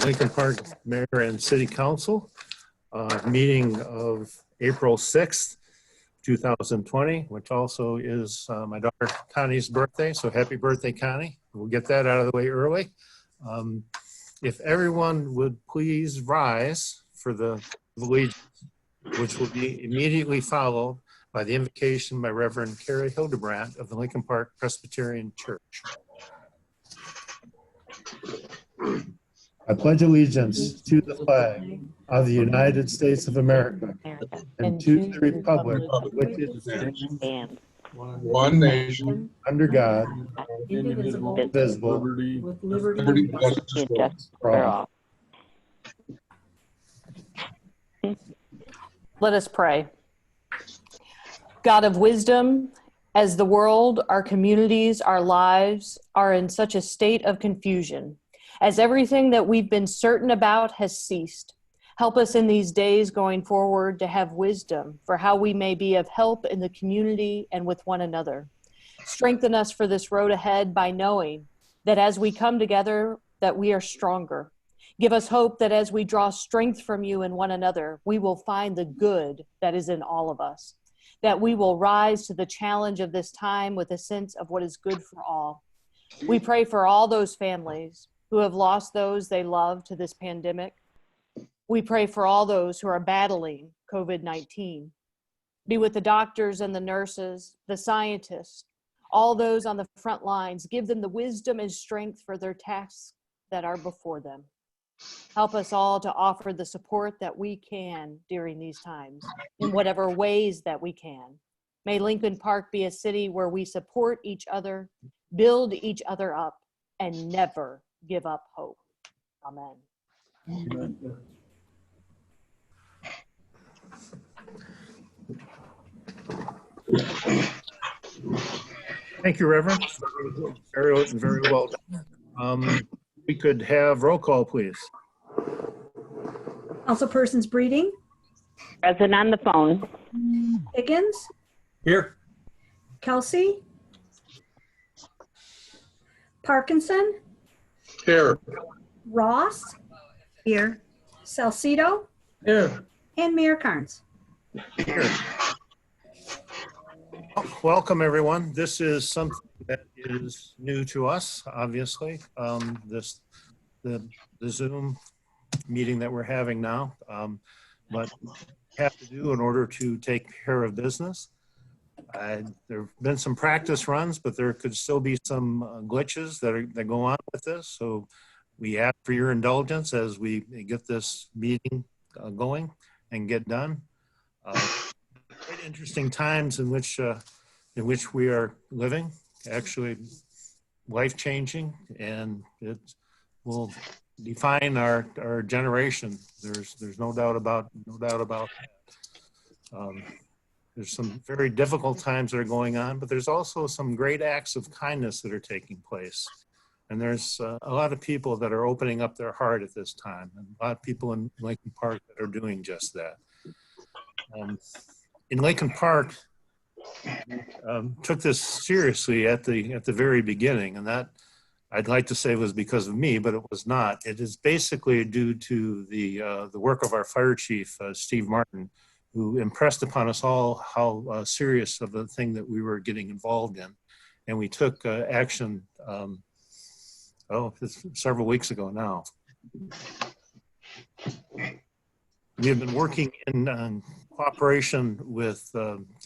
Lincoln Park Mayor and City Council meeting of April 6th, 2020, which also is my daughter Connie's birthday. So happy birthday, Connie. We'll get that out of the way early. If everyone would please rise for the allegiance, which will be immediately followed by the invocation by Reverend Carrie Hildebrandt of the Lincoln Park Presbyterian Church. I pledge allegiance to the flag of the United States of America and to the republic which it stands, one nation, under God, indivisible, indivisible, with liberty liberty, and and justice justice for all. Let us pray. God of wisdom, as the world, our communities, our lives are in such a state of confusion, as everything that we've been certain about has ceased, help us in these days going forward to have wisdom for how we may be of help in the community and with one another. Strengthen us for this road ahead by knowing that as we come together, that we are stronger. Give us hope that as we draw strength from you and one another, we will find the good that is in all of us, that we will rise to the challenge of this time with a sense of what is good for all. We pray for all those families who have lost those they love to this pandemic. We pray for all those who are battling COVID-19. Be with the doctors and the nurses, the scientists, all those on the front lines. Give them the wisdom and strength for their tasks that are before them. Help us all to offer the support that we can during these times, in whatever ways that we can. May Lincoln Park be a city where we support each other, build each other up, and never give up hope. Amen. Amen. Thank you, Reverend. Very well done. We could have roll call, please. Councilpersons Breeding, Present on the phone. Higgins, Here. Kelsey, Parkinson, Here. Ross, here, Salcido, Here. and Mayor Carnes. Here. Welcome, everyone. This is something that is new to us, obviously. The Zoom meeting that we're having now, but have to do in order to take care of business. There have been some practice runs, but there could still be some glitches that go on with this. So we ask for your indulgence as we get this meeting going and get done. Quite interesting times in which we are living, actually life-changing, and it will define our generation. There's no doubt about that. There's some very difficult times that are going on, but there's also some great acts of kindness that are taking place. And there's a lot of people that are opening up their heart at this time, and a lot of people in Lincoln Park that are doing just that. In Lincoln Park, took this seriously at the very beginning, and that I'd like to say was because of me, but it was not. It is basically due to the work of our fire chief, Steve Martin, who impressed upon us all how serious of a thing that we were getting involved in, and we took action. Several weeks ago now. We have been working in cooperation with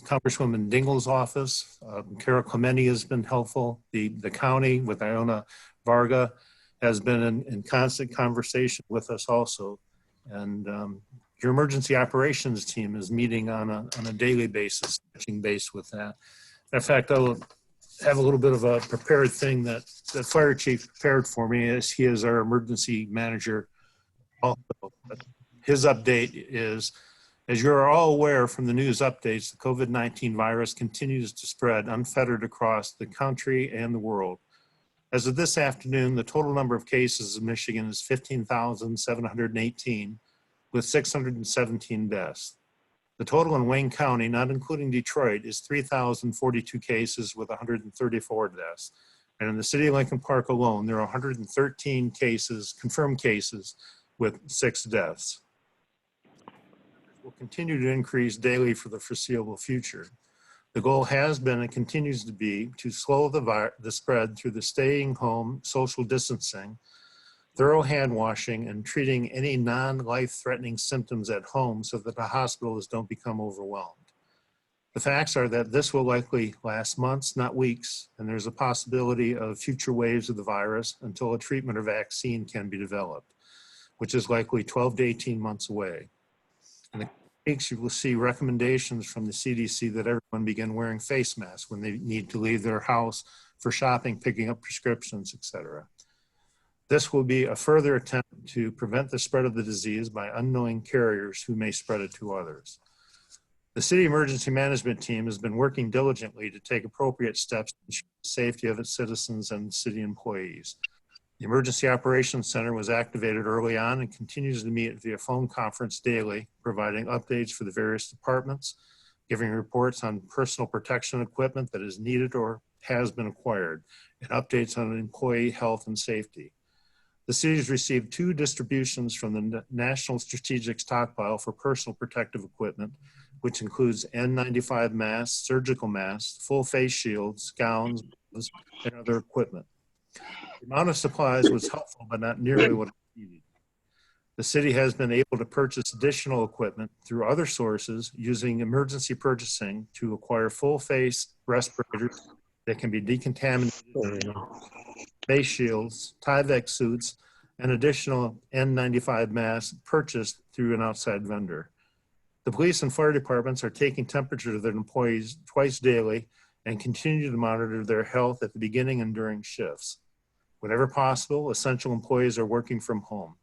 Congresswoman Dingell's office. Carol Clemente has been helpful. The county with Iona Varga has been in constant conversation with us also. And your emergency operations team is meeting on a daily basis, touching base with that. In fact, I'll have a little bit of a prepared thing that the fire chief prepared for me, as he is our emergency manager also. His update is, as you're all aware from the news updates, the COVID-19 virus continues to spread unfettered across the country and the world. As of this afternoon, the total number of cases in Michigan is 15,718, with 617 deaths. The total in Wayne County, not including Detroit, is 3,042 cases with 134 deaths. And in the city of Lincoln Park alone, there are 113 cases, confirmed cases, with 6 deaths. Will continue to increase daily for the foreseeable future. The goal has been and continues to be to slow the spread through the staying home, social distancing, thorough hand washing, and treating any non-life-threatening symptoms at home so that the hospitals don't become overwhelmed. The facts are that this will likely last months, not weeks, and there's a possibility of future waves of the virus until a treatment or vaccine can be developed, which is likely 12 to 18 months away. In the weeks, you will see recommendations from the CDC that everyone begin wearing face masks when they need to leave their house for shopping, picking up prescriptions, etc. This will be a further attempt to prevent the spread of the disease by unknowing carriers who may spread it to others. The city emergency management team has been working diligently to take appropriate steps to ensure the safety of its citizens and city employees. The Emergency Operations Center was activated early on and continues to meet via phone conference daily, providing updates for the various departments, giving reports on personal protection equipment that is needed or has been acquired, and updates on employee health and safety. The city has received 2 distributions from the National Strategic Stockpile for personal protective equipment, which includes N95 masks, surgical masks, full face shields, gowns, and other equipment. The amount of supplies was helpful, but not nearly what it needed. The city has been able to purchase additional equipment through other sources using emergency purchasing to acquire full face respirators that can be decontaminated, face shields, Tyvek suits, and additional N95 masks purchased through an outside vendor. The police and fire departments are taking temperature of their employees twice daily and continue to monitor their health at the beginning and during shifts. Whenever possible, essential employees are working from home.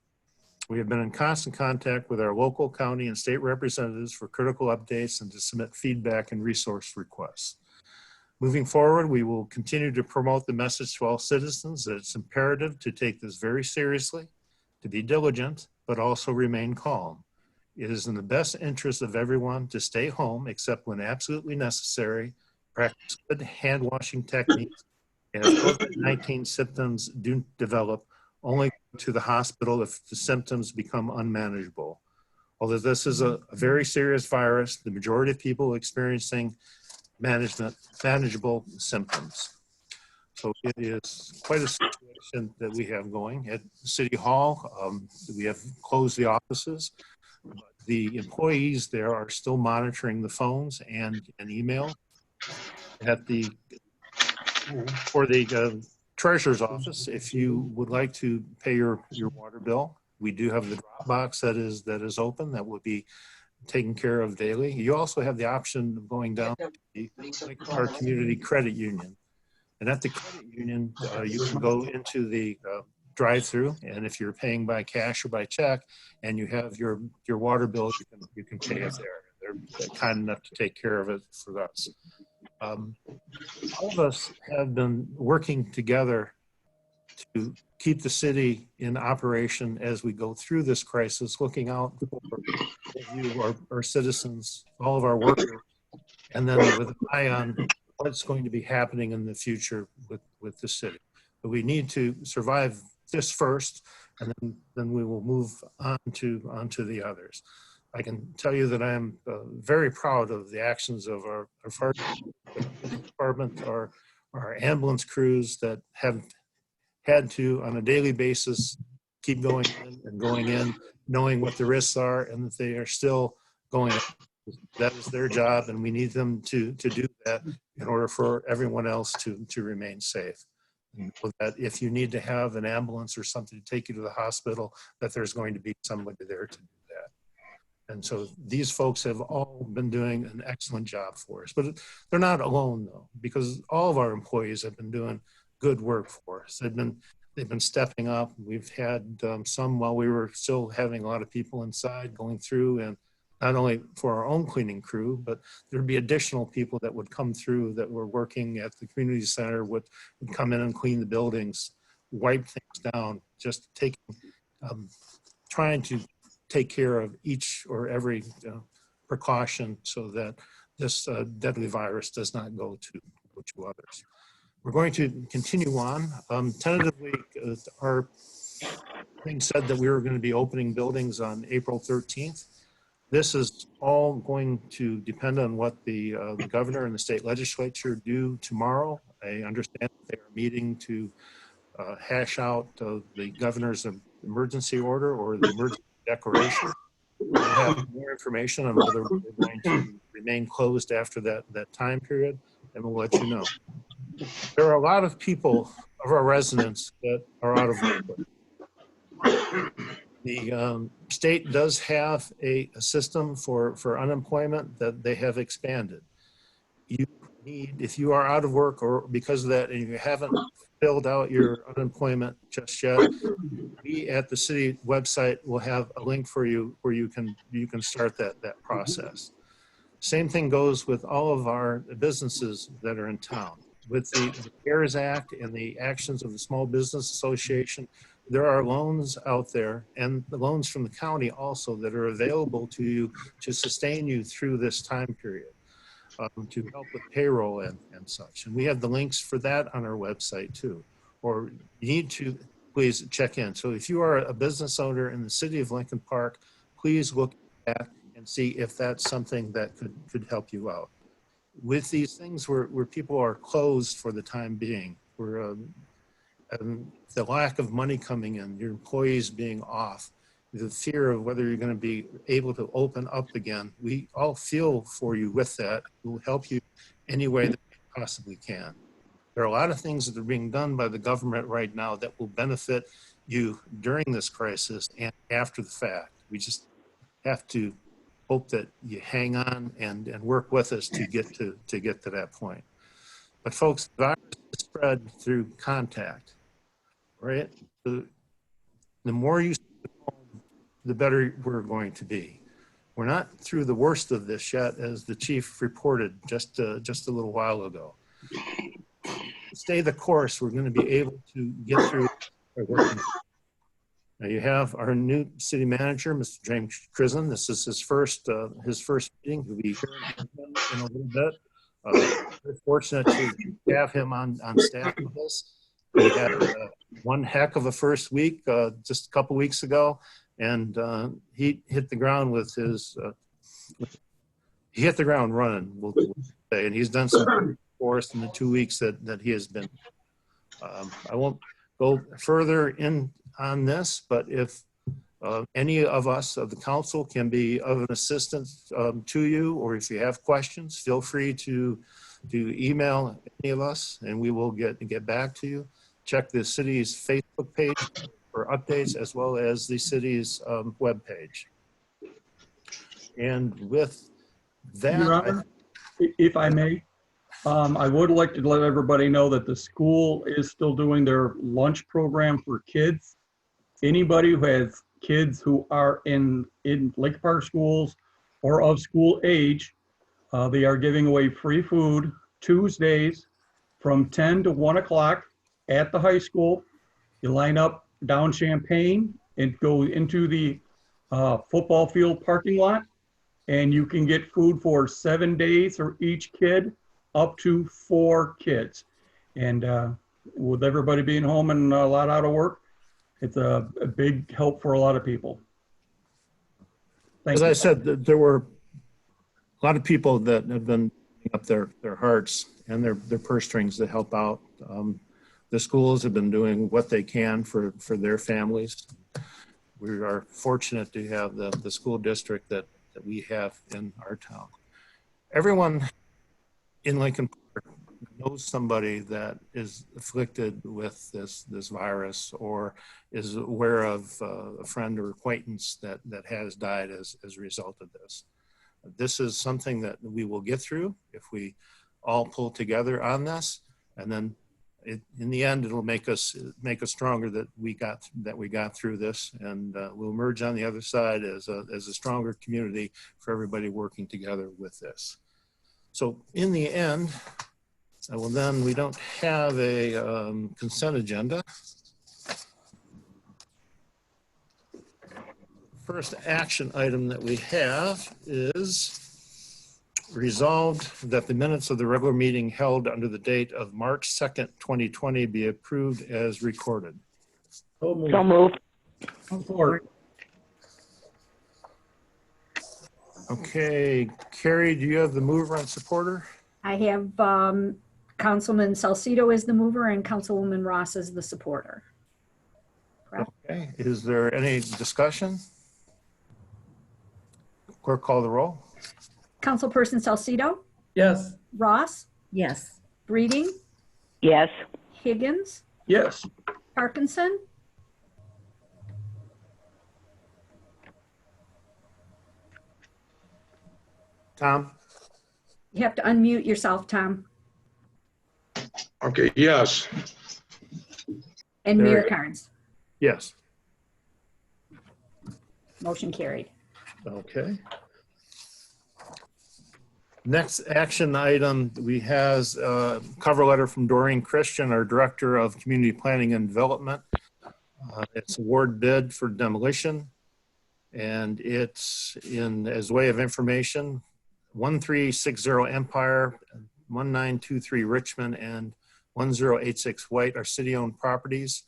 We have been in constant contact with our local, county, and state representatives for critical updates and to submit feedback and resource requests. Moving forward, we will continue to promote the message to all citizens that it's imperative to take this very seriously, to be diligent, but also remain calm. It is in the best interest of everyone to stay home except when absolutely necessary, practice good hand washing techniques, and if COVID-19 symptoms do develop, only go to the hospital if the symptoms become unmanageable. Although this is a very serious virus, the majority of people experiencing manageable symptoms. So it is quite a situation that we have going. At City Hall, we have closed the offices. But the employees there are still monitoring the phones and email. For the treasurer's office, if you would like to pay your water bill, we do have the drop box that is open that will be taken care of daily. You also have the option of going down to our community credit union. And at the credit union, you can go into the drive-through, and if you're paying by cash or by check and you have your water bill, you can pay it there. They're kind enough to take care of it for us. All of us have been working together to keep the city in operation as we go through this crisis, looking out for you, our citizens, all of our workers, and then with an eye on what's going to be happening in the future with the city. But we need to survive this first, and then we will move on to the others. I can tell you that I am very proud of the actions of our fire department, our ambulance crews that have had to, on a daily basis, keep going in and going in, knowing what the risks are, and that they are still going in. That is their job, and we need them to do that in order for everyone else to remain safe. And that if you need to have an ambulance or something to take you to the hospital, that there's going to be somebody there to do that. And so these folks have all been doing an excellent job for us, but they're not alone though, because all of our employees have been doing good work for us. They've been stepping up. We've had some while we were still having a lot of people inside going through, and not only for our own cleaning crew, but there'd be additional people that would come through that were working at the community center, would come in and clean the buildings, wipe things down, just trying to take care of each or every precaution so that this deadly virus does not go to others. We're going to continue on. Tentatively, our thing said that we were going to be opening buildings on April 13th. This is all going to depend on what the governor and the state legislature do tomorrow. I understand they are meeting to hash out the governor's emergency order or the emergency declaration. We'll have more information on whether we're going to remain closed after that time period, and we'll let you know. There are a lot of people, of our residents, that are out of work. The state does have a system for unemployment that they have expanded. You need, if you are out of work or because of that and you haven't filled out your unemployment just yet, we at the city website will have a link for you where you can start that process. Same thing goes with all of our businesses that are in town. With the CARES Act and the actions of the Small Business Association, there are loans out there and the loans from the county also that are available to you to sustain you through this time period, to help with payroll and such. And we have the links for that on our website too, or you need to please check in. So if you are a business owner in the city of Lincoln Park, please look at and see if that's something that could help you out. With these things where people are closed for the time being, where the lack of money coming in, your employees being off, the fear of whether you're going to be able to open up again, we all feel for you with that. We'll help you any way that we possibly can. There are a lot of things that are being done by the government right now that will benefit you during this crisis and after the fact. We just have to hope that you hang on and work with us to get to that point. But folks, the virus is spread through contact, right? The more you stay home, the better we're going to be. We're not through the worst of this yet, as the chief reported just a little while ago. Stay the course, we're going to be able to get through by working. Now you have our new city manager, Mr. James Crisden. This is his first meeting. We'll be hearing from him in a little bit. We're fortunate to have him on staff with us. We had one heck of a first week just a couple weeks ago, and he hit the ground with his. He hit the ground running, we'll say, and he's done some for us in the 2 weeks that he has been. I won't go further in on this, but if any of us of the council can be of an assistance to you, or if you have questions, feel free to email any of us and we will get back to you. Check the city's Facebook page for updates as well as the city's webpage. And with that, Your Honor, if I may, I would like to let everybody know that the school is still doing their lunch program for kids. Anybody who has kids who are in Lincoln Park schools or of school age, they are giving away free food Tuesdays from 10 to 1 o'clock at the high school. You line up down Champaign and go into the football field parking lot, and you can get food for 7 days for each kid, up to 4 kids. And with everybody being home and a lot out of work, it's a big help for a lot of people. Thank as you. I said, there were a lot of people that have been putting up their hearts and their purse strings to help out. The schools have been doing what they can for their families. We are fortunate to have the school district that we have in our town. Everyone in Lincoln Park knows somebody that is afflicted with this virus or is aware of a friend or acquaintance that has died as a result of this. This is something that we will get through if we all pull together on this, and then in the end, it'll make us stronger that we got through this, and we'll emerge on the other side as a stronger community for everybody working together with this. So in the end, well then we don't have a consent agenda. First action item that we have is Resolved that the minutes of the regular meeting held under the date of March 2nd, 2020 be approved as recorded. So So moved. Support. Okay, Carrie, do you have the mover and supporter? I have Councilman Salcido as the mover and Councilwoman Ross as the supporter. Okay, is there any discussion? Clerk, call the roll. Councilperson Salcido, Yes. Ross, Yes. Breeding, Yes. Higgins, Yes. Parkinson, Tom? you have to unmute yourself, Tom, Okay, yes. and There Mayor we go. Carnes. Yes. Motion carried. Okay. Next action item we has a cover letter from Doreen Christian, our Director of Community Planning and Development. It's award bid for demolition, and it's in, as way of information, 1360 Empire, 1923 Richmond, and 1086 White are city-owned properties.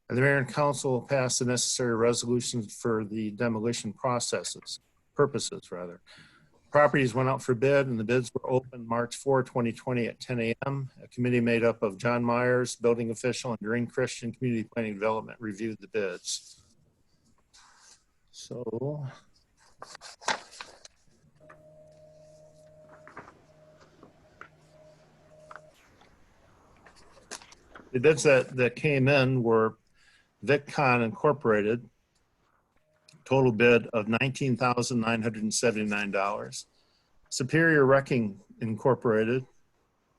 And the mayor and council passed the necessary resolutions for the demolition purposes. Properties went out for bid, and the bids were opened March 4, 2020 at 10 a.m. A committee made up of John Myers, building official, and Doreen Christian, Community Planning Development, reviewed the bids. So, the bids that came in were VicCon Incorporated, total bid of $19,979. Superior Wrecking Incorporated,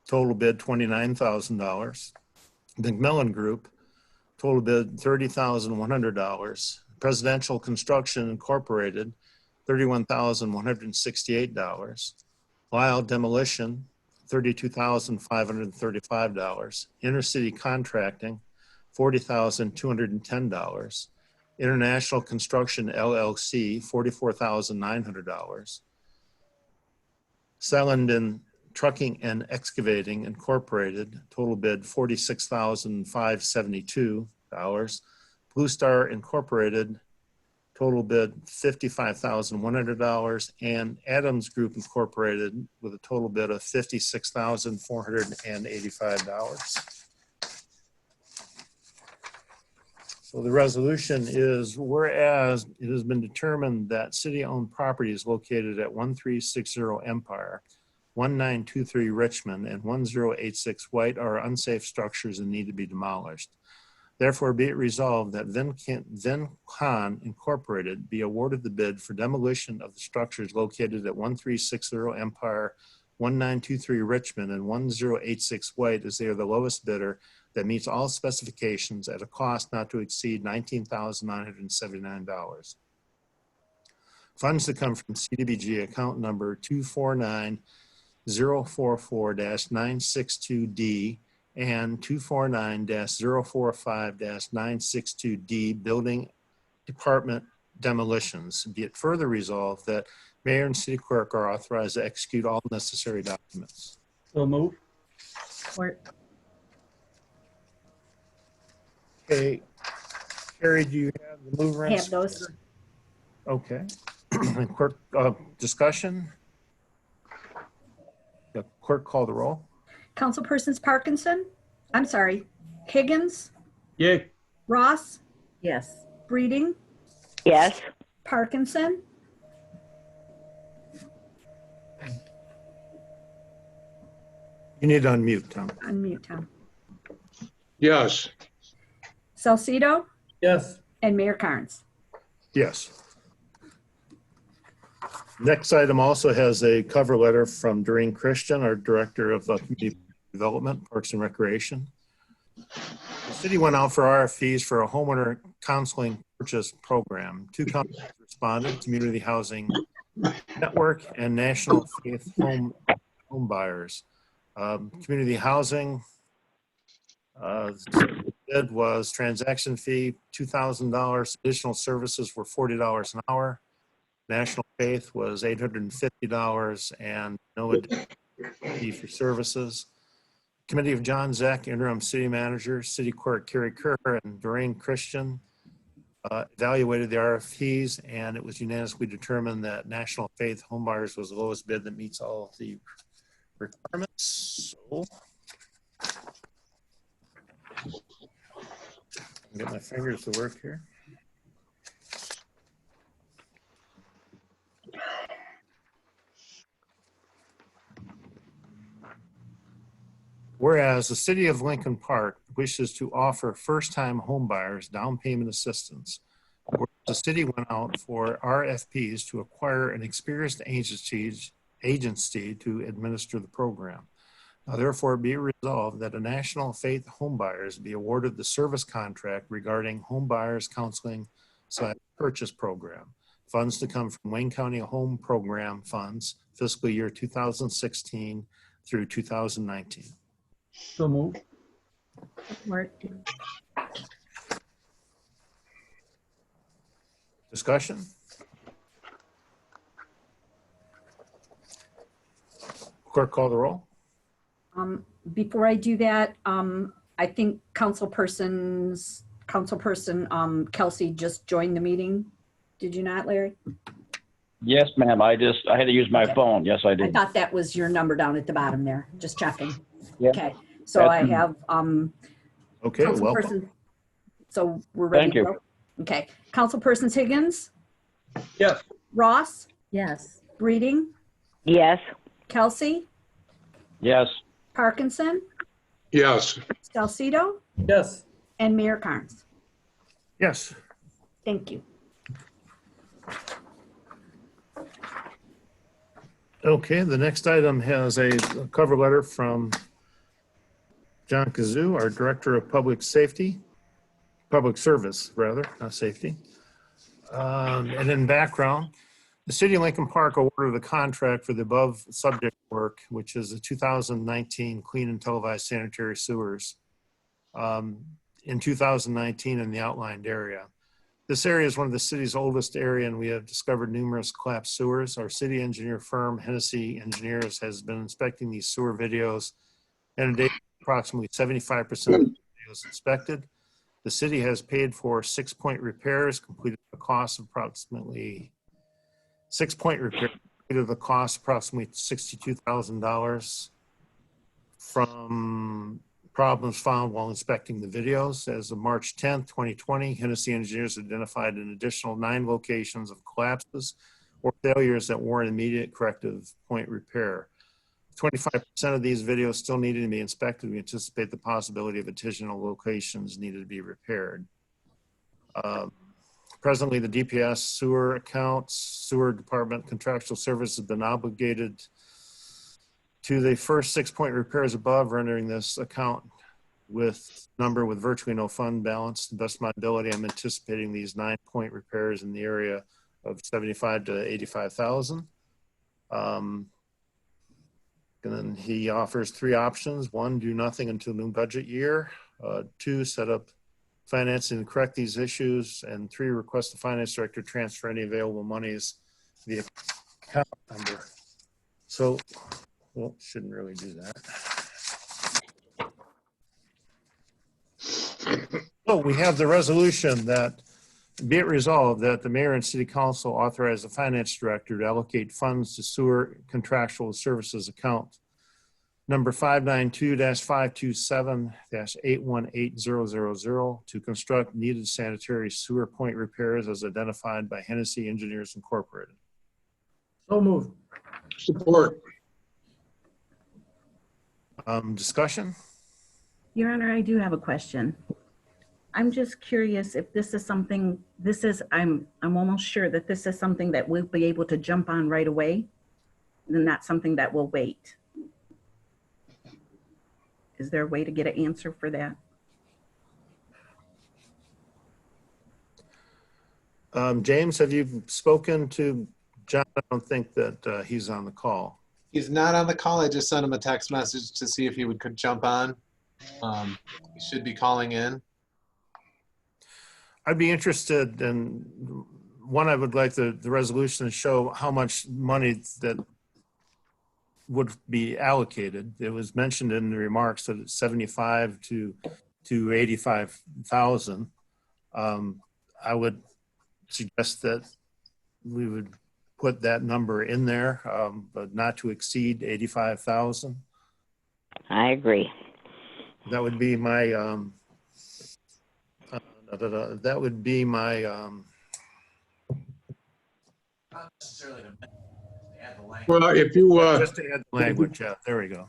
total bid $29,000. McMillan Group, total bid $30,100. Presidential Construction Incorporated, $31,168. Lyle Demolition, $32,535. Intercity Contracting, $40,210. International Construction LLC, $44,900. Selenden Trucking and Excavating Incorporated, total bid $46,572. Blue Star Incorporated, total bid $55,100. And Adams Group Incorporated with a total bid of $56,485. So the resolution is, whereas it has been determined that city-owned property is located at 1360 Empire, 1923 Richmond, and 1086 White are unsafe structures and need to be demolished. Therefore, be it resolved that VinCon Incorporated be awarded the bid for demolition of the structures located at 1360 Empire, 1923 Richmond, and 1086 White, as they are the lowest bidder that meets all specifications at a cost not to exceed $19,979. Funds to come from CDBG account number 249044-962D and 249-045-962D Building Department demolitions. Be it further resolved that Mayor and City Clerk are authorized to execute all necessary documents. So move. Support. Okay, Carrie, do you have the mover? and Have those. Okay. And clerk, discussion? The clerk call the roll. Councilpersons Higgins, Yay. Ross, Yes. Breeding, Yes. Parkinson, You need to unmute, Tom. unmute Tom, Yes. Salcido, Yes. and Mayor Carnes. Yes. Next item also has a cover letter from Doreen Christian, our Director of Community Development, Parks and Recreation. The city went out for RFPs for a homeowner counseling purchase program. 2 companies responded: Community Housing Network and National Faith Home Buyers. Community Housing, bid was transaction fee $2,000. Additional services were $40 an hour. National Faith was $850 and no additional fee for services. Committee of John Zeck, interim city manager, city clerk Carrie Kerr, and Doreen Christian evaluated the RFPs, and it was unanimously determined that National Faith Homebuyers was the lowest bid that meets all of the requirements. So, get my fingers to work here. Whereas the city of Lincoln Park wishes to offer first-time homebuyers down payment assistance, whereas the city went out for RFPs to acquire an experienced agency to administer the program. Now, therefore, be it resolved that a National Faith Homebuyers be awarded the service contract regarding homebuyers counseling / purchase program. Funds to come from Wayne County Home Program funds, fiscal year 2016 through 2019. So moved. Support. Discussion? Clerk, call the roll. Before I do that, I think Councilperson Kelsey just joined the meeting. Did you not, Larry? Yes, ma'am. I had to use my Okay. phone. Yes, I I did. thought that was your number down at the bottom there, just checking. Yeah. Okay, so I have, Okay, welcome. Councilperson, so we're ready Thank to you. go? Okay, Councilpersons Higgins, Yes. Ross, Yes. Breeding, Yes. Kelsey, Yes. Parkinson, Yes. Salcido, Yes. and Mayor Carnes. Yes. Thank you. Okay, the next item has a cover letter from John Kazoo, our Director of Public Service, rather, not safety. And in background, the City of Lincoln Park awarded a contract for the above subject work, which is the 2019 Clean and Televised Sanitary Sewers in 2019 in the outlined area. This area is one of the city's oldest area, and we have discovered numerous collapsed sewers. Our city engineer firm, Hennessy Engineers, has been inspecting these sewer videos, and to date, approximately 75% of the videos inspected. The city has paid for 6-point repairs, completed the cost of approximately $62,000 from problems found while inspecting the videos. As of March 10th, 2020, Hennessy Engineers identified an additional 9 locations of collapses or failures that warrant immediate corrective point repair. 25% of these videos still needed to be inspected. We anticipate the possibility of additional locations needed to be repaired. Presently, the DPS sewer accounts, sewer department contractual service has been obligated to the first 6-point repairs above, rendering this account with virtually no fund balance. To the best of my ability, I'm anticipating these 9-point repairs in the area of $75,000 to $85,000. And then he offers 3 options. 1, do nothing until new budget year. 2, set up financing to correct these issues. And 3, request the finance director transfer any available monies via account number. So, well, shouldn't really do that. So we have the resolution that be it resolved that the mayor and city council authorize the finance director to allocate funds to sewer contractual services account number 592-527-818000 to construct needed sanitary sewer point repairs as identified by Hennessy Engineers Incorporated. So moved. Support. Discussion? Your Honor, I do have a question. I'm just curious if this is something, I'm almost sure that this is something that we'll be able to jump on right away, and not something that will wait. Is there a way to get an answer for that? James, have you spoken to John? I don't think that he's on the call. He's not on the call. I just sent him a text message to see if he could jump on. He should be calling in. I'd be interested in one, I would like the resolution to show how much money that would be allocated. It was mentioned in the remarks that it's 75 to 85,000. I would suggest that we would put that number in there, but not to exceed 85,000. I agree. That would be my, that would be my, not necessarily to add the language. Well, if you, Just to add the language, yeah, there we go.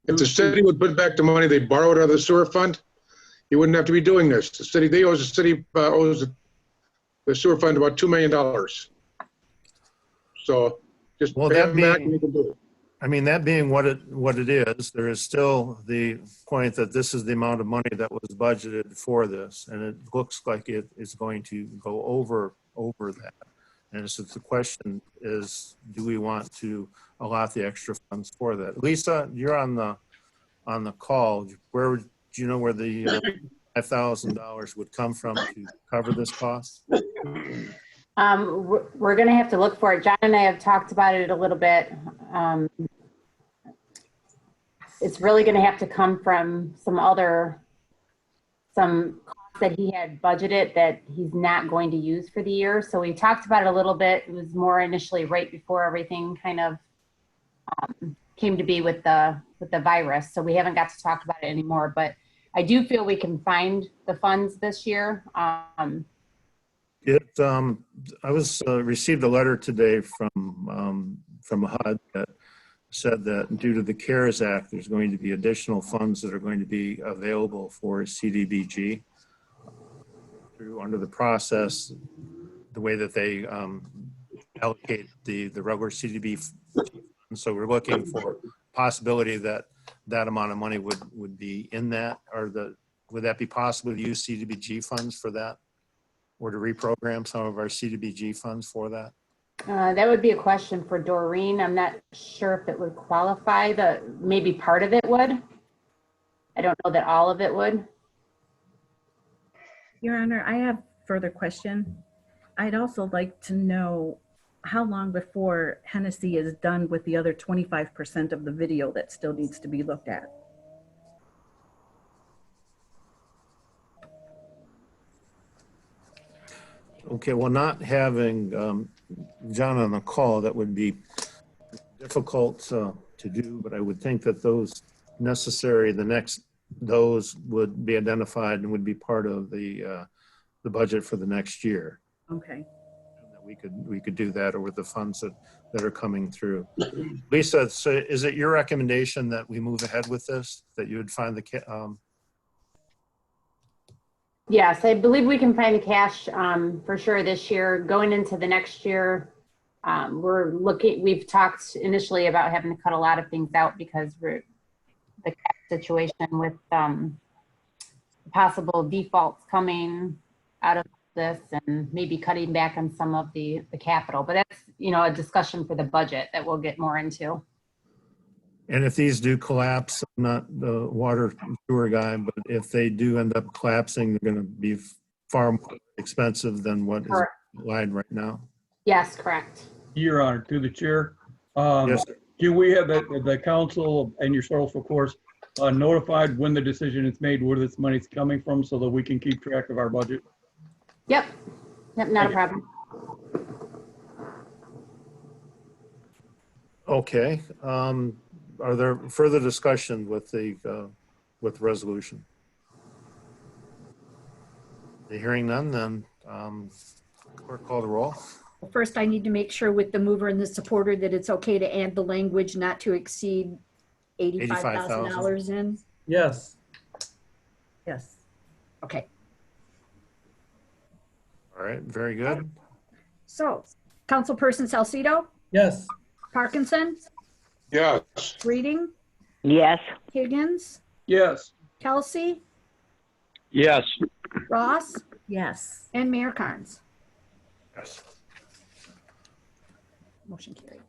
if the city would put back the money they borrowed out of the sewer fund, you wouldn't have to be doing this. The city owes the sewer fund about $2 million. So just Well, pay that them back being- and you can do it. I mean, that being what it is, there is still the point that this is the amount of money that was budgeted for this, and it looks like it is going to go over that. And so the question is, do we want to allot the extra funds for that? Lisa, you're on the call. Where do you know where the $5,000 would come from to cover this cost? We're going to have to look for it. John and I have talked about it a little bit. It's really going to have to come from some costs that he had budgeted that he's not going to use for the year. So we talked about it a little bit. It was more initially right before everything kind of came to be with the virus. So we haven't got to talk about it anymore, but I do feel we can find the funds this year. I received a letter today from HUD that said that due to the CARES Act, there's going to be additional funds that are going to be available for CDBG through under the process, the way that they allocate the regular CDB. So we're looking for possibility that that amount of money would be in that, or would that be possible to use CDBG funds for that? Or to reprogram some of our CDBG funds for that? That would be a question for Doreen. I'm not sure if it would qualify. Maybe part of it would. I don't know that all of it would. Your Honor, I have further question. I'd also like to know how long before Hennessy is done with the other 25% of the video that still needs to be looked at. Okay, well, not having John on the call, that would be difficult to do, but I would think that those necessary, those would be identified and would be part of the budget for the next year. Okay. We could do that, or with the funds that are coming through. Lisa, so is it your recommendation that we move ahead with this, that you would find the Yes, I believe we can find the cash for sure this year. Going into the next year, we've talked initially about having to cut a lot of things out because the cash situation with possible defaults coming out of this and maybe cutting back on some of the capital. But that's, a discussion for the budget that we'll get more into. And if these do collapse, I'm not the water sewer guy, but if they do end up collapsing, they're going to be far more expensive than what is applied right now. Yes, correct. Your Honor, to the chair. Yes, sir. Can we have the council and yourself, of course, notified when the decision is made where this money's coming from so that we can keep track of our budget? Yep, not a problem. Okay. Are there further discussion with the resolution? Hearing none, then clerk, call the roll. First, I need to make sure with the mover and the supporter that it's okay to add the language not to exceed $85,000 in. Yes. Yes. Okay. All right, very good. So, Councilperson Salcido, Yes. Parkinson, Yes. Reading, Yes. Higgins, Yes. Kelsey, Yes. Ross, Yes. and Mayor Carnes. Yes. Motion carried.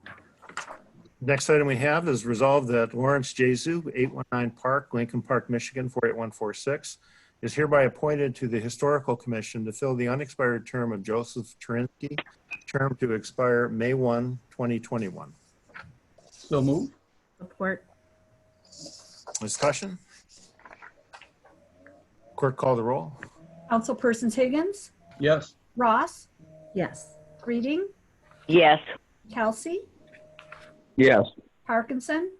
Next item we have is resolved that Lawrence Jesu, 819 Park, Lincoln Park, Michigan, 48146, is hereby appointed to the Historical Commission to fill the unexpired term of Joseph Terinsky, term to expire May 1, 2021. So move. Support. Discussion? Clerk, call the roll. Councilpersons Higgins, Yes. Ross, Yes. Reading, Yes. Kelsey, Yes. Parkinson,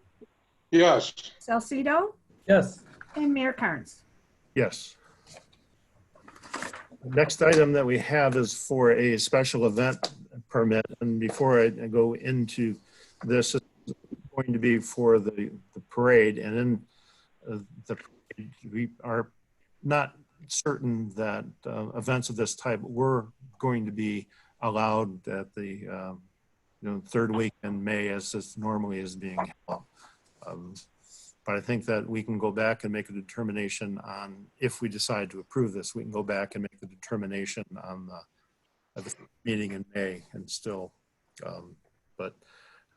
Yes. Salcido, Yes. and Mayor Carnes. Yes. The next item that we have is for a special event permit. And before I go into this, it's going to be for the parade. And in the parade, we are not certain that events of this type were going to be allowed at the third week in May, as this normally is being held. But I think that we can go back and make a determination on, if we decide to approve this, we can go back and make the determination on the meeting in May and still, but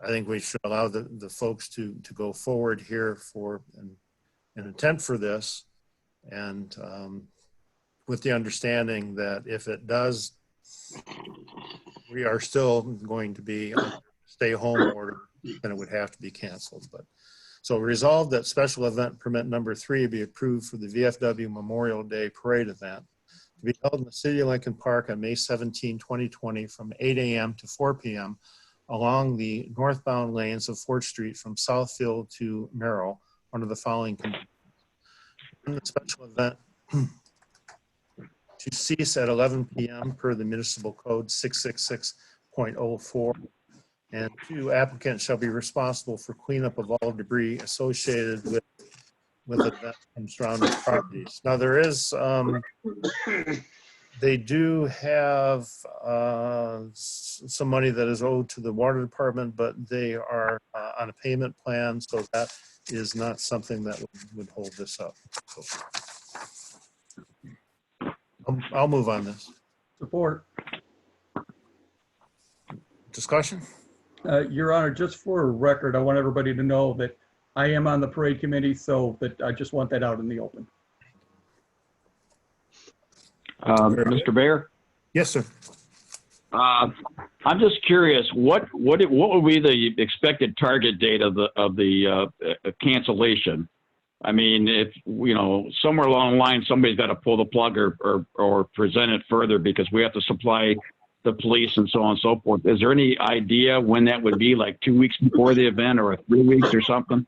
I think we should allow the folks to go forward here for an intent for this. And with the understanding that if it does, we are still going to be stay home order, then it would have to be canceled. But so resolved that special event permit number 3 be approved for the VFW Memorial Day Parade event to be held in the city of Lincoln Park on May 17, 2020 from 8 a.m. to 4 p.m. along the northbound lanes of 4th Street from Southfield to Merrill under the following conditions. The special event to cease at 11 p.m. per the municipal code 666.04. And 2, applicants shall be responsible for cleanup of all debris associated with the event from surrounding properties. Now there is, they do have some money that is owed to the water department, but they are on a payment plan, so that is not something that would hold this up. So, I'll move on this. Support. Discussion? Your Honor, just for a record, I want everybody to know that I am on the parade committee, so that I just want that out in the open. Mr. Bear? Yes, sir. I'm just curious, what would be the expected target date of the cancellation? I mean, if somewhere along the line somebody's got to pull the plug or present it further because we have to supply the police and so on and so forth. Is there any idea when that would be? Like 2 weeks before the event, or 3 weeks or something?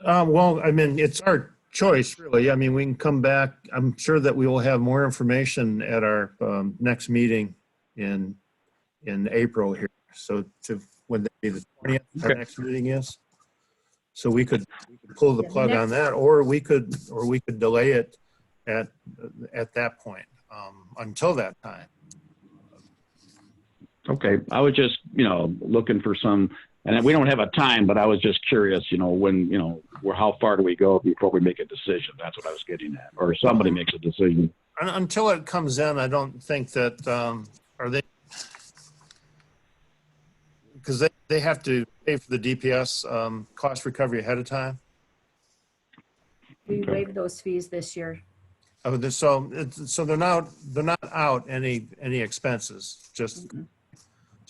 Well, I mean, it's our choice, really. I mean, we can come back. I'm sure that we will have more information at our next meeting in April here. So when the 20th our next meeting is, so we could pull the plug on that, or we could delay it at that point until that time. Okay, I was just looking for some, and we don't have a time, but I was just curious, when how far do we go before we make a decision? That's what I was getting at, or somebody makes a decision. Until it comes in, I don't think that are they, because they have to pay for the DPS cost recovery ahead of time. We waived those fees this year. Oh, so they're not out any expenses. Just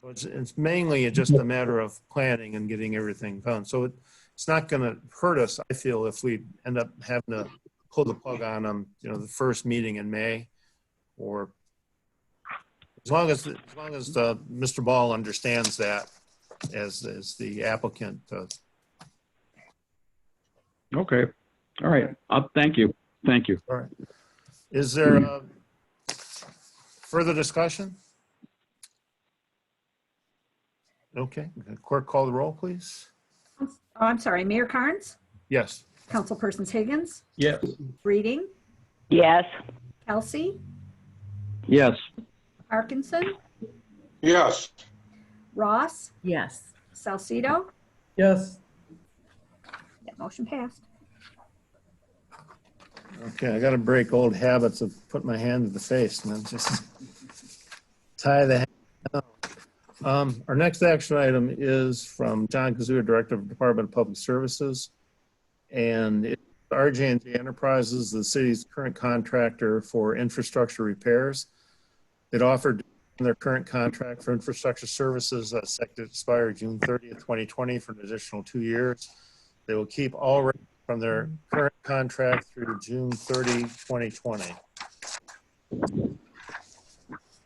so it's mainly just a matter of planning and getting everything done. So it's not going to hurt us, I feel, if we end up having to pull the plug on them, the first meeting in May, or as long as Mr. Ball understands that as the applicant. Okay, all right. Thank you. Thank you. All right. Is there further discussion? Okay, clerk, call the roll, please. Oh, I'm sorry, Mayor Carnes, Yes. Councilpersons Higgins, Yes. Reading, Yes. Kelsey, Yes. Parkinson, Yes. Ross, Yes. Salcido. Yes. That motion passed. Okay, I got to break old habits of putting my hand to the face and then just tie the hand down. Our next action item is from John Kazuya, Director of Department of Public Services. And it's RJ&J Enterprises, the city's current contractor for infrastructure repairs. It offered their current contract for infrastructure services set to expire June 30th, 2020 for an additional 2 years. They will keep all rates from their current contract through June 30, 2020.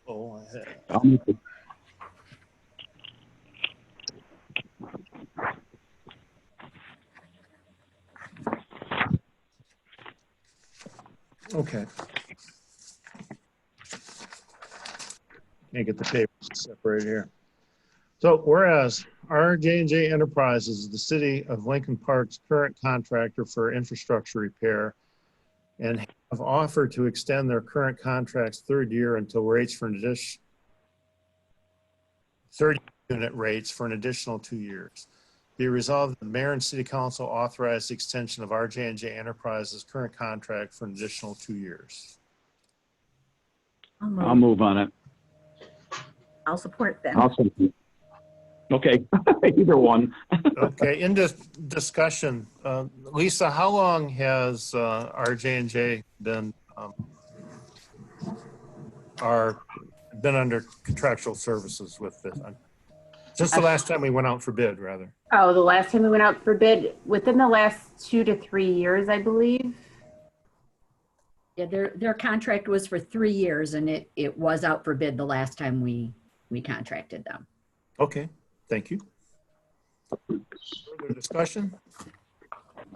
Oh, I'll make it. okay. Can't get the papers separated here. So whereas RJ&J Enterprises is the city of Lincoln Park's current contractor for infrastructure repair and have offered to extend their current contract's third year until rates for an additional 30 unit rates for an additional 2 years. Be resolved that the mayor and city council authorize the extension of RJ&J Enterprises' current contract for an additional 2 years. I'll move on it. I'll support them. I'll second. Okay, either one. Okay, in this discussion, Lisa, how long has RJ&J been been under contractual services with this? Since the last time we went out for bid, rather. Oh, the last time we went out for bid, within the last 2 to 3 years, I believe. Yeah, their contract was for 3 years and it was out for bid the last time we contracted them. Okay, thank you. Further discussion?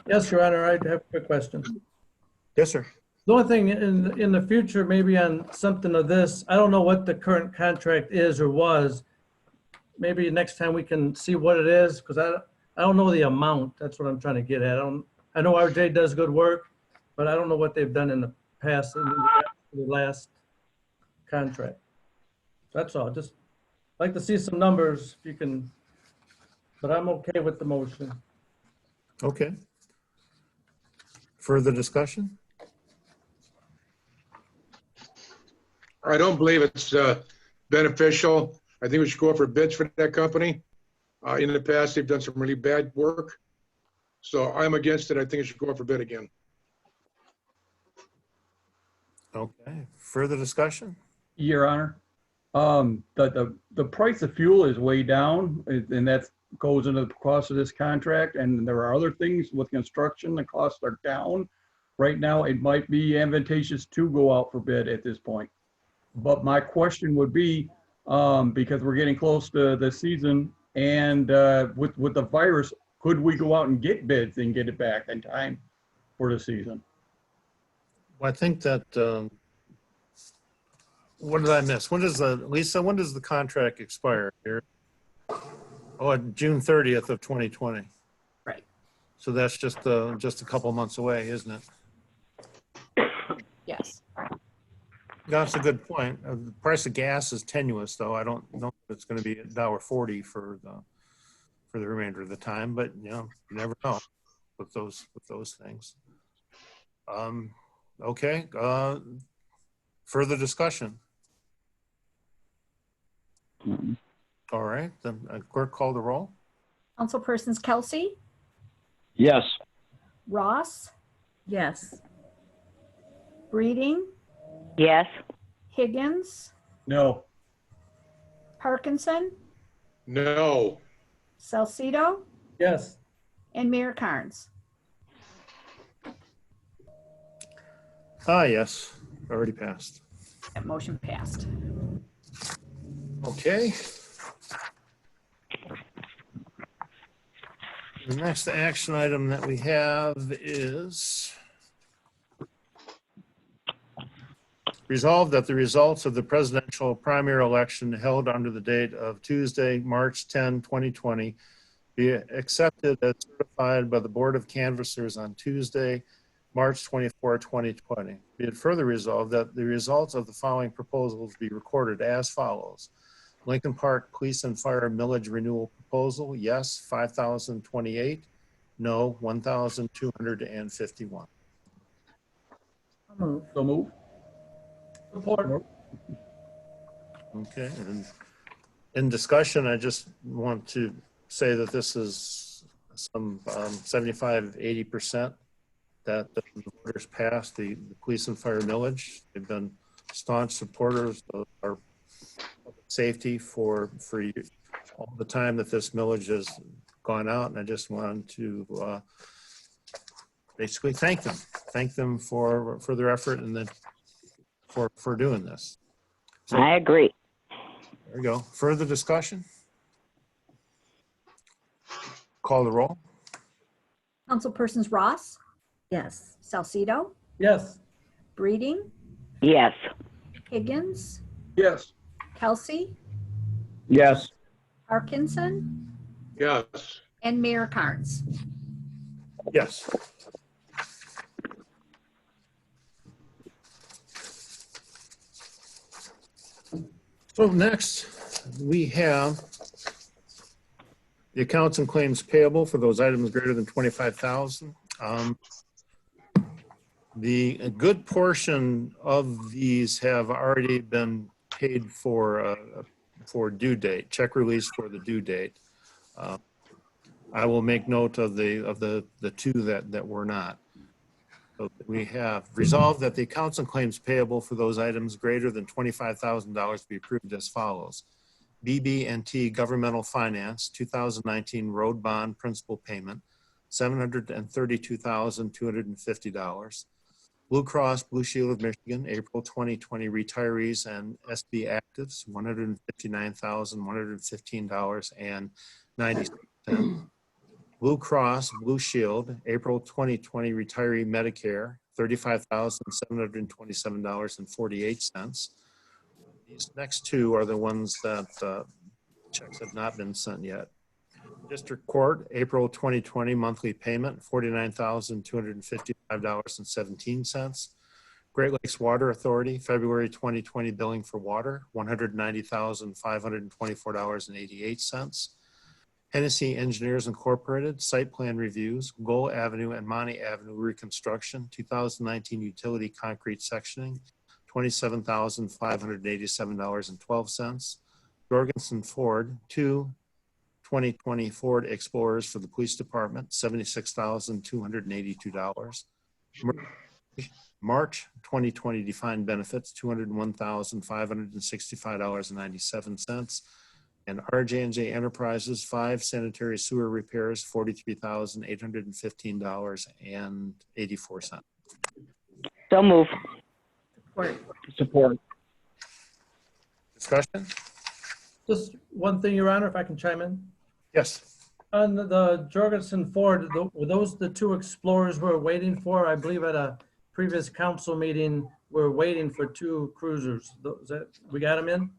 Yes, Your Honor, I have a quick question. Yes, sir. The only thing in the future, maybe on something of this, I don't know what the current contract is or was. Maybe next time we can see what it is, because I don't know the amount. That's what I'm trying to get at. I know RJ does good work, but I don't know what they've done in the past, in the last contract. That's all. Just like to see some numbers if you can, but I'm okay with the motion. Okay. Further discussion? I don't believe it's beneficial. I think we should go out for bids for that company. In the past, they've done some really bad work. So I'm against it. I think it should go out for bid again. Okay. Further discussion? Your Honor, the price of fuel is way down, and that goes into the cost of this contract. And there are other things with construction, the costs are down. Right now, it might be advantageous to go out for bid at this point. But my question would be, because we're getting close to the season, and with the virus, could we go out and get bids and get it back in time for the season? Well, I think that, what did I miss? Lisa, when does the contract expire here? Oh, June 30th of 2020. Right. So that's just a couple months away, isn't it? Yes. That's a good point. The price of gas is tenuous, though. I don't know if it's going to be $1.40 for the remainder of the time, but you never know with those things. Okay. Further discussion. All right. Then clerk, call the roll. Councilpersons Kelsey, Yes. Ross, Yes. Breeding, Yes. Higgins, No. Parkinson, No. Salcido, Yes. and Mayor Carnes. Yes. Already passed. That motion passed. Okay. The next action item that we have is resolved that the results of the presidential primary election held under the date of Tuesday, March 10, 2020, be accepted as certified by the Board of Canvassers on Tuesday, March 24, 2020. Be it further resolved that the results of the following proposals be recorded as follows. Lincoln Park Police and Fire Millage Renewal Proposal, yes, 5,028, no, 1,251. I'll move. So move. Support. Okay, and in discussion, I just want to say that this is some 75, 80% that the voters passed the police and fire millage. They've been staunch supporters of our public safety for all the time that this millage has gone out. And I just wanted to basically thank them for their effort and then for doing this. So, I agree. there we go. Further discussion? Call the roll. Councilpersons Ross, Yes. Salcido, Yes. Breeding, Yes. Higgins, Yes. Kelsey, Yes. Parkinson, Yes. and Mayor Carnes. Yes. So next, we have the accounts and claims payable for those items greater than 25,000. A good portion of these have already been paid for due date, check release for the due date. I will make note of the two that were not. So we have resolved that the accounts and claims payable for those items greater than $25,000 be approved as follows. BB&T Governmental Finance 2019 road bond principal payment, $732,250. Blue Cross Blue Shield of Michigan, April 2020 retirees and SB actives, $159,115.90. Blue Cross Blue Shield, April 2020 retiree Medicare, $35,727.48. These next two are the ones that checks have not been sent yet. District Court, April 2020 monthly payment, $49,255.17. Great Lakes Water Authority, February 2020 billing for water, $190,524.88. Hennessy Engineers Incorporated, site plan reviews, Goal Avenue and Monty Avenue reconstruction, 2019 utility concrete sectioning, $27,587.12. Jorgensen Ford, 2020 Ford Explorers for the police department, $76,282. March 2020 defined benefits, $201,565.97. And RJ&J Enterprises, 5 sanitary sewer repairs, $43,815.84. So move. Support. Discussion? Just one thing, Your Honor, if I can chime in. Yes. On the Jorgensen Ford, were those the two Explorers we're waiting for? I believe at a previous council meeting, we're waiting for 2 cruisers. We got them in?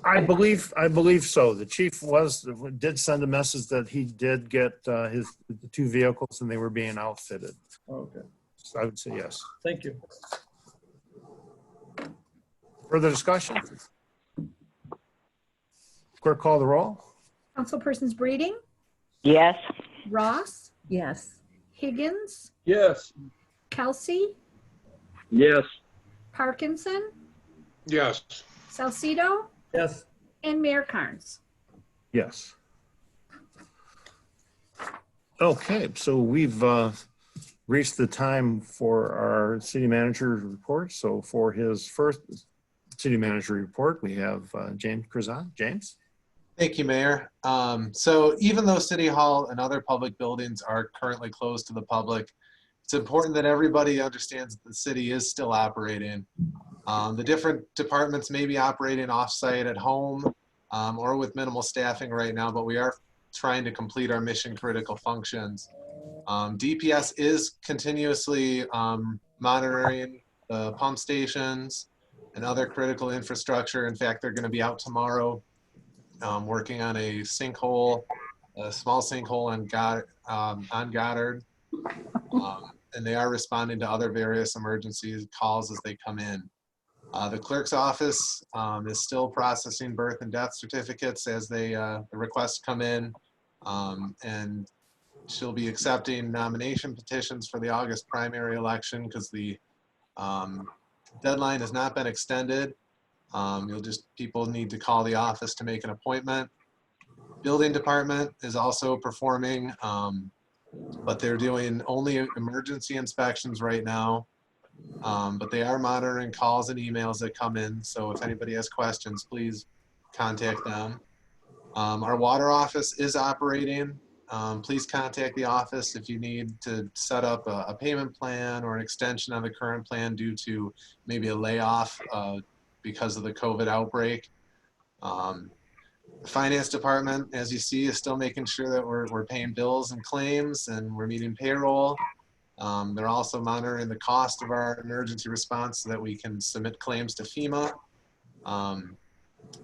I believe so. The chief did send a message that he did get the 2 vehicles and they were being outfitted. Okay, So I would say yes. thank you. Further discussion? Clerk, call the roll. Councilpersons Breeding, Yes. Ross, Yes. Higgins, Yes. Kelsey, Yes. Parkinson, Yes. Salcido, Yes. and Mayor Carnes. Yes. Okay, so we've reached the time for our city manager report. So for his first city manager report, we have James Curzon. James? Thank you, Mayor. So even though City Hall and other public buildings are currently closed to the public, it's important that everybody understands that the city is still operating. The different departments may be operating off-site at home or with minimal staffing right now, but we are trying to complete our mission critical functions. DPS is continuously monitoring the pump stations and other critical infrastructure. In fact, they're going to be out tomorrow working on a sinkhole, a small sinkhole on Goddard. And they are responding to other various emergency calls as they come in. The clerk's office is still processing birth and death certificates as the requests come in. And she'll be accepting nomination petitions for the August primary election because the deadline has not been extended. People need to call the office to make an appointment. Building department is also performing but they're doing only emergency inspections right now. But they are monitoring calls and emails that come in. So if anybody has questions, please contact them. Our water office is operating. Please contact the office if you need to set up a payment plan or an extension on the current plan due to maybe a layoff because of the COVID outbreak. The finance department, as you see, is still making sure that we're paying bills and claims and we're meeting payroll. They're also monitoring the cost of our emergency response so that we can submit claims to FEMA.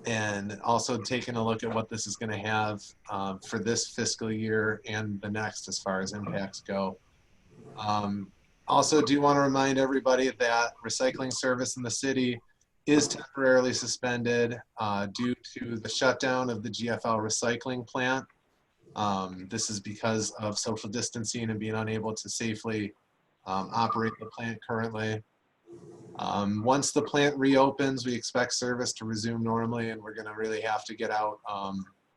And also taking a look at what this is going to have for this fiscal year and the next as far as impacts go. Also do want to remind everybody that recycling service in the city is temporarily suspended due to the shutdown of the GFL recycling plant. This is because of social distancing and being unable to safely operate the plant currently. Once the plant reopens, we expect service to resume normally, and we're going to really have to get out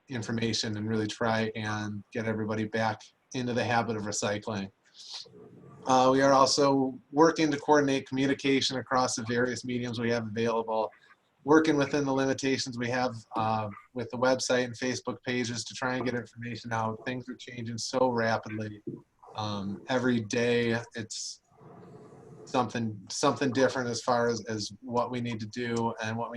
information and really try and get everybody back into the habit of recycling. We are also working to coordinate communication across the various mediums we have available, working within the limitations we have with the website and Facebook pages to try and get information out. Things are changing so rapidly. Every day it's something different as far as what we need to do and what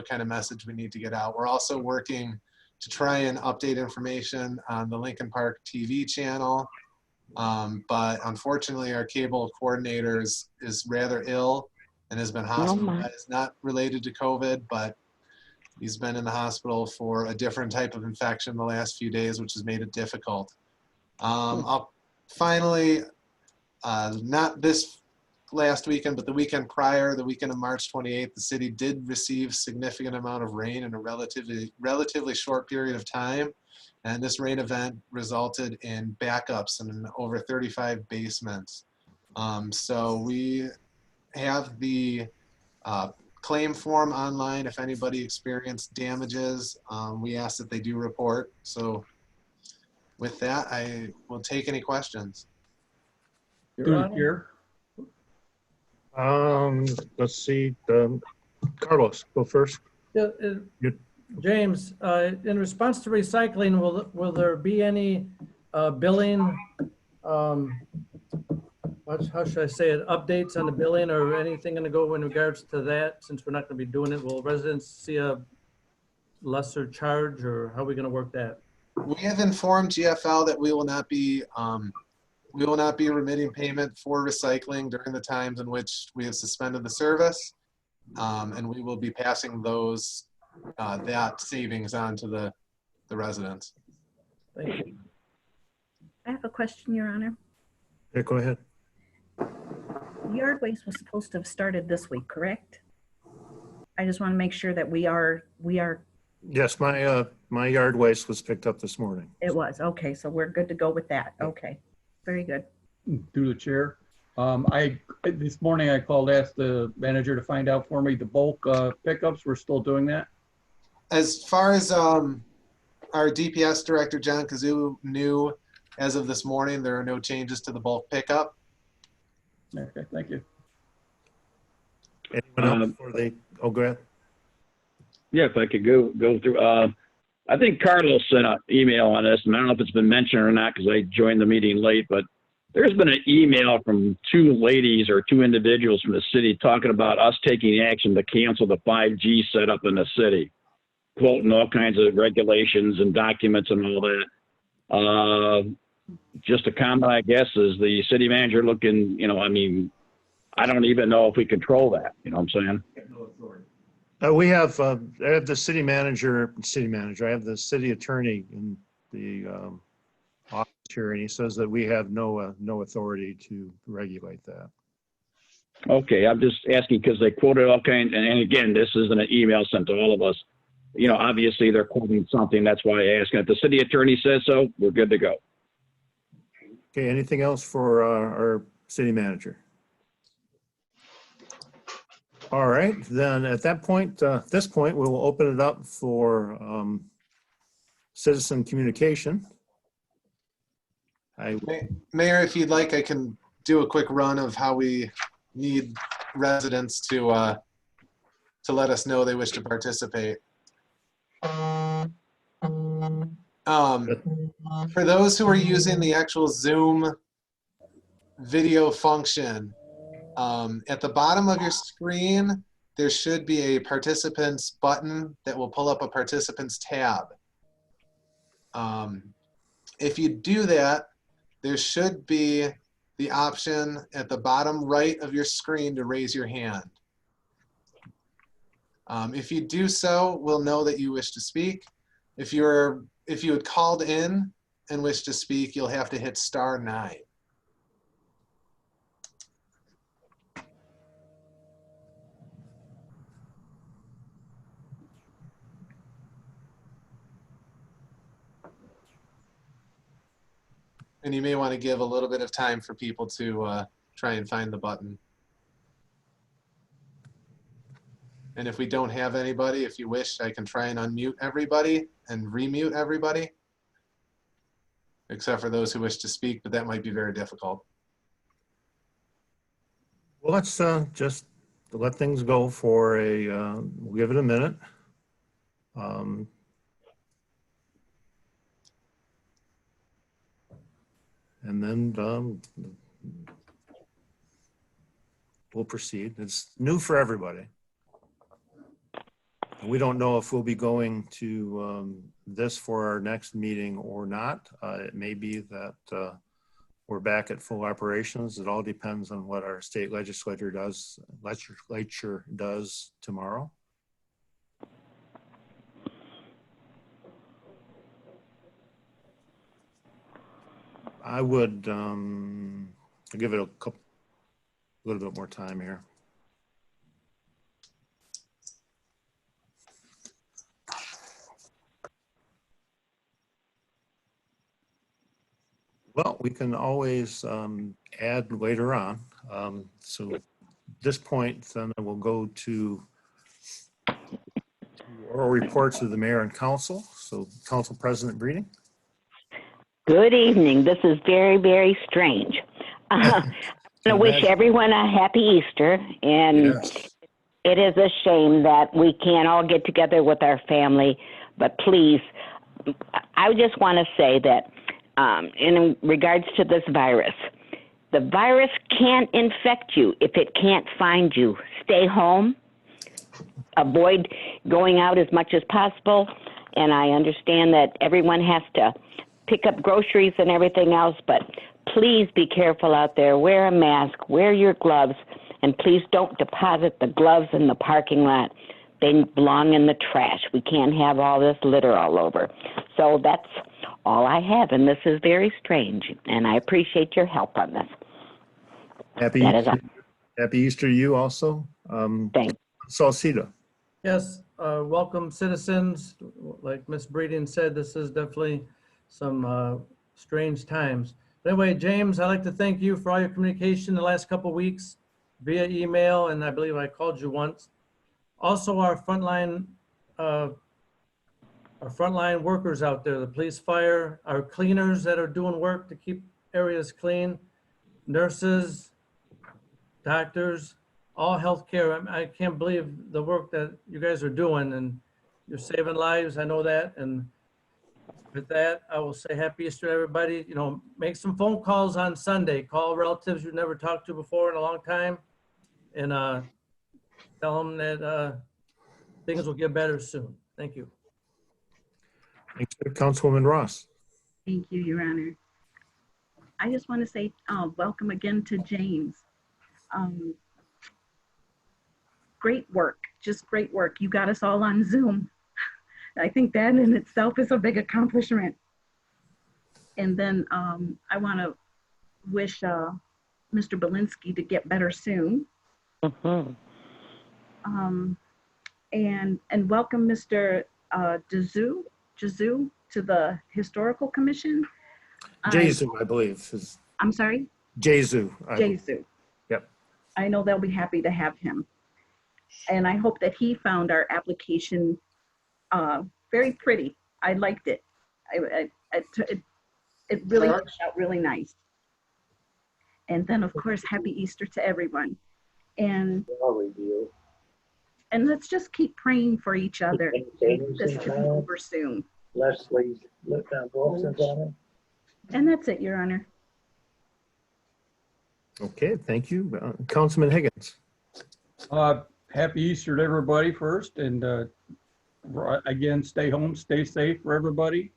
kind of message we need to get out. We're also working to try and update information on the Lincoln Park TV channel. But unfortunately our cable coordinator is rather ill and has been hospitalized. It's not related to COVID, but he's been in the hospital for a different type of infection the last few days, which has made it difficult. Finally, not this last weekend, but the weekend prior, the weekend of March 28th, the city did receive significant amount of rain in a relatively short period of time. And this rain event resulted in backups in over 35 basements. So we have the claim form online. If anybody experienced damages, we ask that they do report. So with that, I will take any questions. Here. Let's see, Carlos, go first. James, in response to recycling, will there be any billing, how should I say it, updates on the billing or anything going to go in regards to that? Since we're not going to be doing it, will residents see a lesser charge, or how are we going to work that? We have informed GFL that we will not be remitting payment for recycling during the times in which we have suspended the service, and we will be passing those that savings on to the residents. Thank you. I have a question, Your Honor. Yeah, go ahead. Yard waste was supposed to have started this week, correct? I just want to make sure that we are. Yes, my yard waste was picked up this morning. It was, okay, so we're good to go with that. Okay, very good. Through the chair. This morning I called, asked the manager to find out for me the bulk pickups. We're still doing that. As far as our DPS director, John Kazoo, knew as of this morning, there are no changes to the bulk pickup. Okay, thank you. Anyone else before they, oh, go ahead. Yeah, if I could go through. I think Carlos sent an email on this, and I don't know if it's been mentioned or not because I joined the meeting late, but there's been an email from two ladies or two individuals from the city talking about us taking action to cancel the 5G setup in the city, quoting all kinds of regulations and documents and all that. Just a comment, I guess, is the city manager looking, I mean, I don't even know if we control that, you know what I'm saying? We have, I have the city manager, I have the city attorney in the office here, and he says that we have no authority to regulate that. Okay, I'm just asking because they quoted all kinds, and again, this isn't an email sent to all of us. Obviously they're quoting something. That's why I asked. If the city attorney says so, we're good to go. Okay, anything else for our city manager? All right, then at that point, this point, we will open it up for citizen communication. Mayor, if you'd like, I can do a quick run of how we need residents to let us know they wish to participate. For those who are using the actual Zoom video function, at the bottom of your screen, there should be a participants button that will pull up a participants tab. If you do that, there should be the option at the bottom right of your screen to raise your hand. If you do so, we'll know that you wish to speak. If you had called in and wish to speak, you'll have to hit *9. And you may want to give a little bit of time for people to try and find the button. And if we don't have anybody, if you wish, I can try and unmute everybody and remute everybody, except for those who wish to speak, but that might be very difficult. Well, let's just let things go for we'll give it a minute. And then we'll proceed. It's new for everybody. We don't know if we'll be going to this for our next meeting or not. It may be that we're back at full operations. It all depends on what our state legislature does tomorrow. I would give it a little bit more time here. Well, we can always add later on. So at this point, then we'll go to oral reports of the mayor and council. So Council President Breeding. Good evening. This is very, very strange. I want to wish everyone a happy Easter. And Yes. It is a shame that we can't all get together with our family. But please, I just want to say that in regards to this virus, the virus can't infect you if it can't find you. Stay home. Avoid going out as much as possible. And I understand that everyone has to pick up groceries and everything else, but please be careful out there. Wear a mask, wear your gloves, and please don't deposit the gloves in the parking lot. They belong in the trash. We can't have all this litter all over. So that's all I have, and this is very strange, and I appreciate your help on this. Happy That is Easter. Happy Easter to you also. Thanks. Salcida. Yes, welcome citizens. Like Ms. Breeding said, this is definitely some strange times. But anyway, James, I'd like to thank you for all your communication the last couple of weeks via email, and I believe I called you once. Also, our frontline workers out there, the police, fire, our cleaners that are doing work to keep areas clean, nurses, doctors, all healthcare. I can't believe the work that you guys are doing, and you're saving lives. I know that. And with that, I will say happy Easter to everybody. You know, make some phone calls on Sunday. Call relatives you've never talked to before in a long time, and tell them that things will get better soon. Thank you. Thanks, Councilwoman Ross. Thank you, Your Honor. I just want to say welcome again to James. Great work, just great work. You got us all on Zoom. I think that in itself is a big accomplishment. And then I want to wish Mr. Belinsky to get better soon. Mm-hmm. And welcome Mr. Jizu to the Historical Commission. Jesu, I believe. I'm sorry? Jesu. Jesu. Yep. I know they'll be happy to have him. And I hope that he found our application very pretty. I liked it. It really Sure. worked out really nice. And then, of course, happy Easter to everyone. And let's just keep praying for each other. And this to be over soon. Leslie Wilson's on it. And that's it, Your Honor. Okay, thank you. Councilman Higgins. Happy Easter to everybody first, and again, stay home, stay safe for everybody.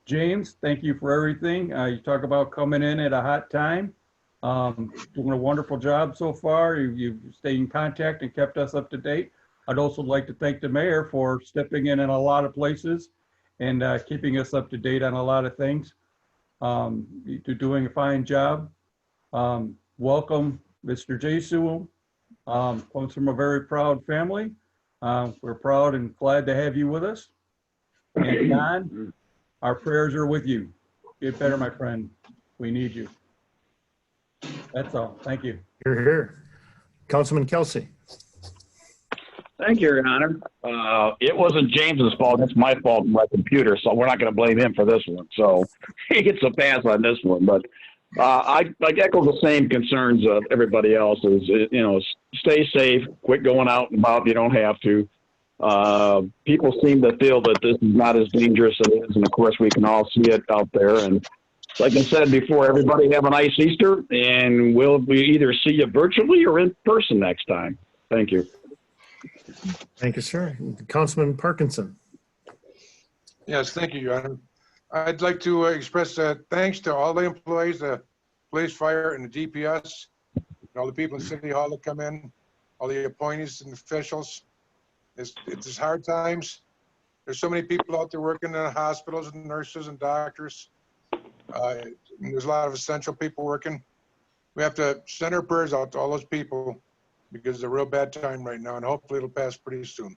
James, thank you for everything. You talk about coming in at a hot time. Doing a wonderful job so far. You've stayed in contact and kept us up to date. I'd also like to thank the mayor for stepping in a lot of places and keeping us up to date on a lot of things. You're doing a fine job. Welcome, Mr. Jesu. Comes from a very proud family. We're proud and glad to have you with us. And Don, our prayers are with you. Get better, my friend. We need you. That's all. Thank you. You're here. Councilman Kelsey. Thank you, Your Honor. It wasn't James's fault. It's my fault, my computer. So we're not going to blame him for this one. So he gets a pass on this one. But I echo the same concerns of everybody else. Is stay safe. Quit going out and about if you don't have to. People seem to feel that this is not as dangerous as it is, and of course we can all see it out there. And like I said before, everybody have a nice Easter, and we'll either see you virtually or in person next time. Thank you. Thank you, sir. Councilman Parkinson. Yes, thank you, Your Honor. I'd like to express thanks to all the employees, the police, fire, and the DPS, and all the people in City Hall that come in, all the appointees and officials. It's hard times. There's so many people out there working in the hospitals and nurses and doctors. There's a lot of essential people working. We have to send our prayers out to all those people because it's a real bad time right now, and hopefully it'll pass pretty soon.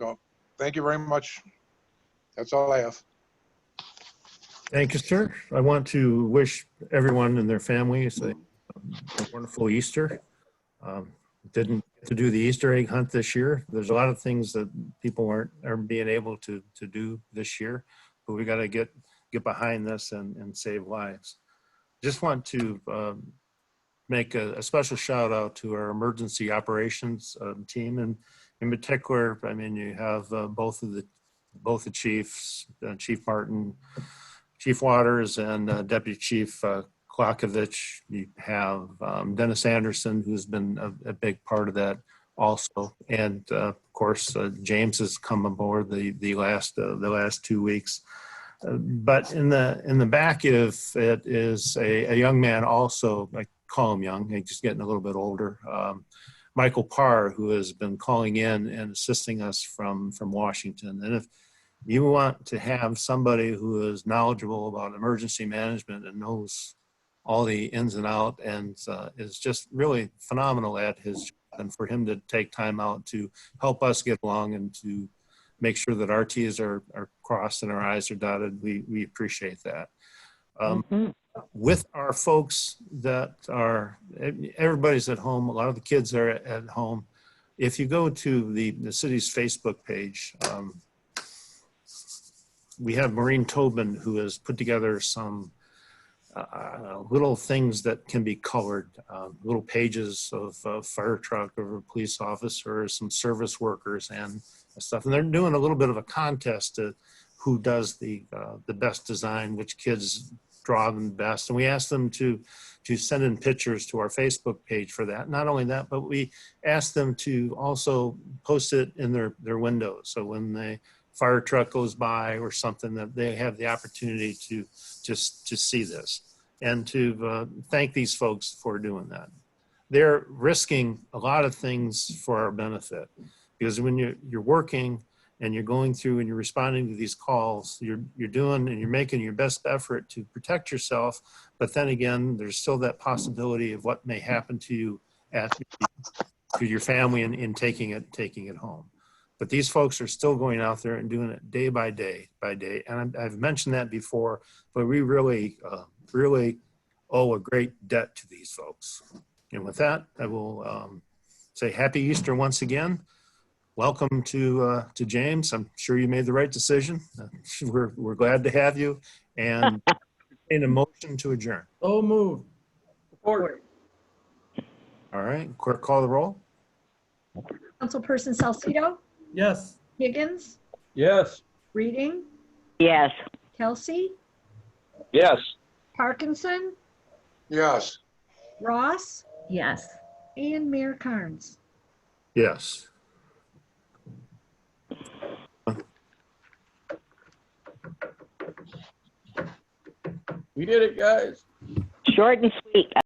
So thank you very much. That's all I have. Thank you, sir. I want to wish everyone and their families a wonderful Easter. Didn't get to do the Easter egg hunt this year. There's a lot of things that people aren't being able to do this year, but we got to get behind this and save lives. Just want to make a special shout out to our emergency operations team, and in particular, I mean, you have both the chiefs, Chief Martin, Chief Waters, and Deputy Chief Klakovich. You have Dennis Anderson, who's been a big part of that also, and of course James has come aboard the last 2 weeks. But in the back of it is a young man also. I call him young. He's just getting a little bit older. Michael Parr, who has been calling in and assisting us from Washington. And if you want to have somebody who is knowledgeable about emergency management and knows all the ins and outs and is just really phenomenal at his job, and for him to take time out to help us get along and to make sure that our T's are crossed and our I's are dotted, we appreciate that. With our folks that everybody's at home, a lot of the kids are at home. If you go to the city's Facebook page, we have Maureen Tobin, who has put together some little things that can be colored, little pages of a fire truck or a police officer, some service workers and stuff. And they're doing a little bit of a contest to who does the best design, which kids draw them best. And we asked them to send in pictures to our Facebook page for that. Not only that, but we asked them to also post it in their windows. So when the fire truck goes by or something, that they have the opportunity to just see this, and to thank these folks for doing that. They're risking a lot of things for our benefit, because when you're working and you're going through and you're responding to these calls, you're doing and you're making your best effort to protect yourself. But then again, there's still that possibility of what may happen to you to your family in taking it home. But these folks are still going out there and doing it day by day by day. And I've mentioned that before, but we really owe a great debt to these folks. And with that, I will say Happy Easter once again. Welcome to James. I'm sure you made the right decision. We're glad to have you. And In a motion to adjourn. So moved. Support. All right, clerk, call the roll. Councilperson Salcido, Yes. Higgins, Yes. Reading, Yes. Kelsey, Yes. Parkinson, Yes. Ross, Yes. and Mayor Carnes. Yes. We did it, guys. Short and sweet.